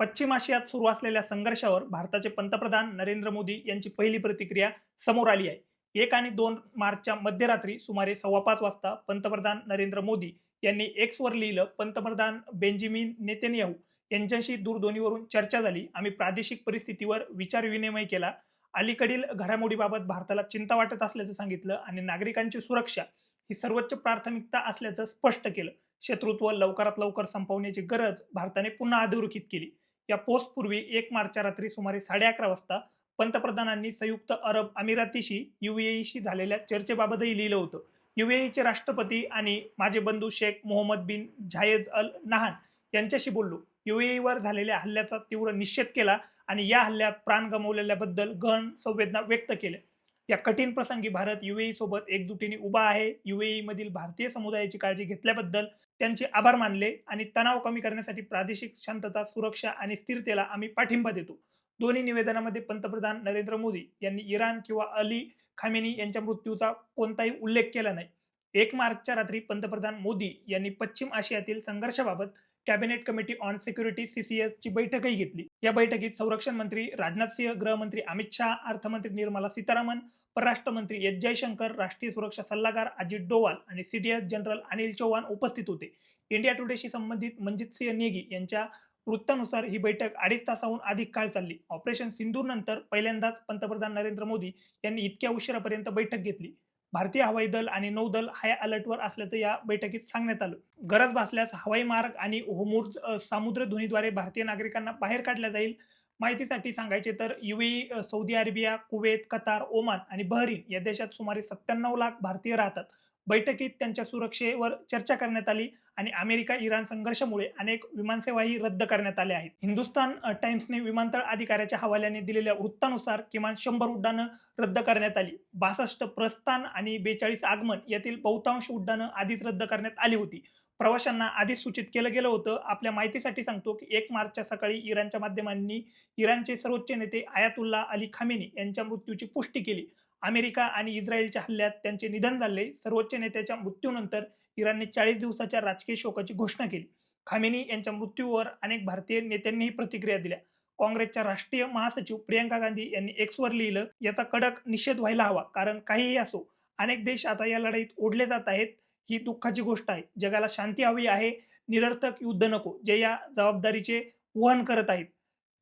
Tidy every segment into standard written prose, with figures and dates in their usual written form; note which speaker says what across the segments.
Speaker 1: पश्चिम आशियात सुरू असलेल्या संघर्षावर भारताचे पंतप्रधान नरेंद्र मोदी यांची पहिली प्रतिक्रिया समोर आली आहे. 1 आणि 2 मार्चच्या मध्यरात्री सुमारे 5:15 वाजता पंतप्रधान नरेंद्र मोदी यांनी एक्सवर लिहिलं, पंतप्रधान बेंजामिन नेतन्याहू यांच्याशी दूरध्वनीवरून चर्चा झाली. आम्ही प्रादेशिक परिस्थितीवर विचारविनिमय केला. अलीकडील घडामोडीबाबत भारताला चिंता वाटत असल्याचं सांगितलं आणि नागरिकांची सुरक्षा ही सर्वोच्च प्राथमिकता असल्याचं स्पष्ट केलं. शत्रुत्व लवकरात लवकर संपवण्याची गरज भारताने पुन्हा अधोरेखित केली. या पोस्टपूर्वी 1 मार्चच्या रात्री सुमारे 11:30 वाजता पंतप्रधानांनी संयुक्त अरब अमिरातीशी UAEशी झालेल्या चर्चेबाबतही लिहिलं होतं. UAEचे राष्ट्रपती आणि माझे बंधू शेख मोहम्मद बिन झायेद अल नाहन यांच्याशी बोललो. UAEवर झालेल्या हल्ल्याचा तीव्र निषेध केला आणि या हल्ल्यात प्राण गमावलेल्याबद्दल गहन संवेदना व्यक्त केल्या. या कठीण प्रसंगी भारत UAE सोबत एकजुटीने उभा आहे. UAE मधील भारतीय समुदायाची काळजी घेतल्याबद्दल त्यांचे आभार मानले आणि तणाव कमी करण्यासाठी प्रादेशिक शांतता, सुरक्षा आणि स्थिरतेला आम्ही पाठिंबा देतो. दोन्ही निवेदनामध्ये पंतप्रधान नरेंद्र मोदी यांनी इराण किंवा अली खामेनी यांच्या मृत्यूचा कोणताही उल्लेख केला नाही. 1 मार्चच्या रात्री पंतप्रधान मोदी यांनी पश्चिम आशियातील संघर्षाबाबत cabinet committee on security CCS ची बैठकही घेतली. या बैठकीत संरक्षण मंत्री राजनाथ सिंह, गृहमंत्री अमित शहा, अर्थमंत्री निर्मला सीतारामन, परराष्ट्र मंत्री एस जयशंकर, राष्ट्रीय सुरक्षा सल्लागार अजित डोवाल आणि CDS जनरल अनिल चौहान उपस्थित होते. इंडिया टुडेशी संबंधित मनजित सिंह नेगी यांच्या वृत्तानुसार ही बैठक 2.5 तासाहून अधिक काळ चालली. ऑपरेशन सिंधूर नंतर पहिल्यांदाच पंतप्रधान नरेंद्र मोदी यांनी इतक्या उशिरापर्यंत बैठक घेतली. भारतीय हवाई दल आणि नौदल हाय अलर्टवर असल्याचं या बैठकीत सांगण्यात आलं. गरज भासल्यास हवाई मार्ग आणि होर्मुझ सामुद्रधुनीद्वारे भारतीय नागरिकांना बाहेर काढलं जाईल. माहितीसाठी सांगायचे तर UAE, Saudi Arabia, Kuwait, Qatar, Oman आणि बहरीन या देशात सुमारे 97 लाख भारतीय राहतात. बैठकीत त्यांच्या सुरक्षेवर चर्चा करण्यात आली आणि अमेरिका-इराण संघर्षामुळे अनेक विमानसेवाही रद्द करण्यात आल्या आहेत. हिंदुस्तान टाइम्सने विमानतळ अधिकाऱ्याच्या हवाल्याने दिलेल्या वृत्तानुसार किमान 100 उड्डाणं रद्द करण्यात आली. 62 प्रस्थान आणि 42 आगमन यातील बहुतांश उड्डाणं आधीच रद्द करण्यात आली होती. प्रवाशांना आधीच सूचित केलं गेलं होतं. आपल्या माहितीसाठी सांगतो की 1 मार्चच्या सकाळी इराणच्या माध्यमांनी इराणचे सर्वोच्च नेते आयातुल्ला अली खामेनी यांच्या मृत्यूची पुष्टी केली. अमेरिका आणि इस्रायलच्या हल्ल्यात त्यांचे निधन झाले. सर्वोच्च नेत्याच्या मृत्यूनंतर इराणने 40 दिवसाच्या राजकीय शोकाची घोषणा केली. खामेनी यांच्या मृत्यूवर अनेक भारतीय नेत्यांनीही प्रतिक्रिया दिल्या. काँग्रेसच्या राष्ट्रीय महासचिव प्रियंका गांधी यांनी एक्सवर लिहिलं, याचा कडक निषेध व्हायला हवा. कारण काहीही असो, अनेक देश आता या लढाईत ओढले जात आहेत. ही दुःखाची गोष्ट आहे. जगाला शांती हवी आहे, निरर्थक युद्ध नको, जे या जबाबदारीचे वहन करत आहेत.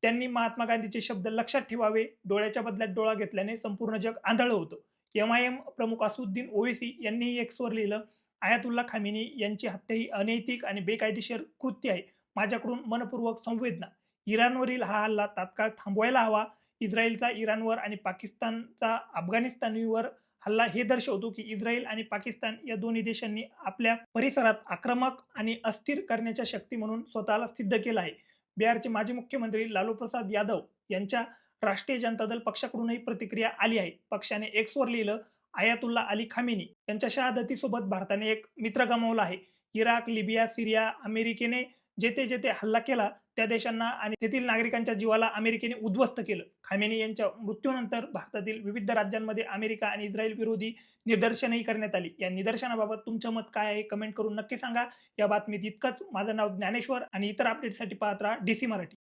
Speaker 1: त्यांनी महात्मा गांधीचे शब्द लक्षात ठेवावे. डोळ्याच्या बदल्यात डोळा घेतल्याने संपूर्ण जग आंधळं होतं. MIM प्रमुख असदुद्दीन ओवेसी यांनीही एक्सवर लिहिलं, आयातुल्ला खामेनी यांची हत्या ही अनैतिक आणि बेकायदेशीर कृत्य आहे. माझ्याकडून मनपूर्वक संवेदना. इराणवरील हा हल्ला तात्काळ थांबवायला हवा. इस्रायलचा इराणवर आणि पाकिस्तानचा अफगाणिस्तानवर हल्ला हे दर्शवतो की इस्रायल आणि पाकिस्तान या दोन्ही देशांनी आपल्या परिसरात आक्रमक आणि अस्थिर करण्याच्या शक्ती म्हणून स्वतःला सिद्ध केलं आहे. बिहारचे माजी मुख्यमंत्री लालू प्रसाद यादव यांच्या राष्ट्रीय जनता दल पक्षाकडूनही प्रतिक्रिया आली आहे. पक्षाने एक्सवर लिहिलं, आयातुल्ला अली खामेनी यांच्या शहादतीसोबत भारताने एक मित्र गमावला आहे. इराक, लिबिया, सिरिया अमेरिकेने जेथे जेथे हल्ला केला त्या देशांना आणि तेथील नागरिकांच्या जीवाला अमेरिकेने उद्ध्वस्त केलं. खामेनी यांच्या मृत्यूनंतर भारतातील विविध राज्यांमध्ये अमेरिका आणि इस्रायल विरोधी निदर्शनही करण्यात आली. या निदर्शनाबाबत तुमचं मत काय आहे? कमेंट करून नक्की सांगा. या बातमीत इतकंच. माझं नाव ज्ञानेश्वर आणि इतर अपडेटसाठी पाहत राहा DC मराठी.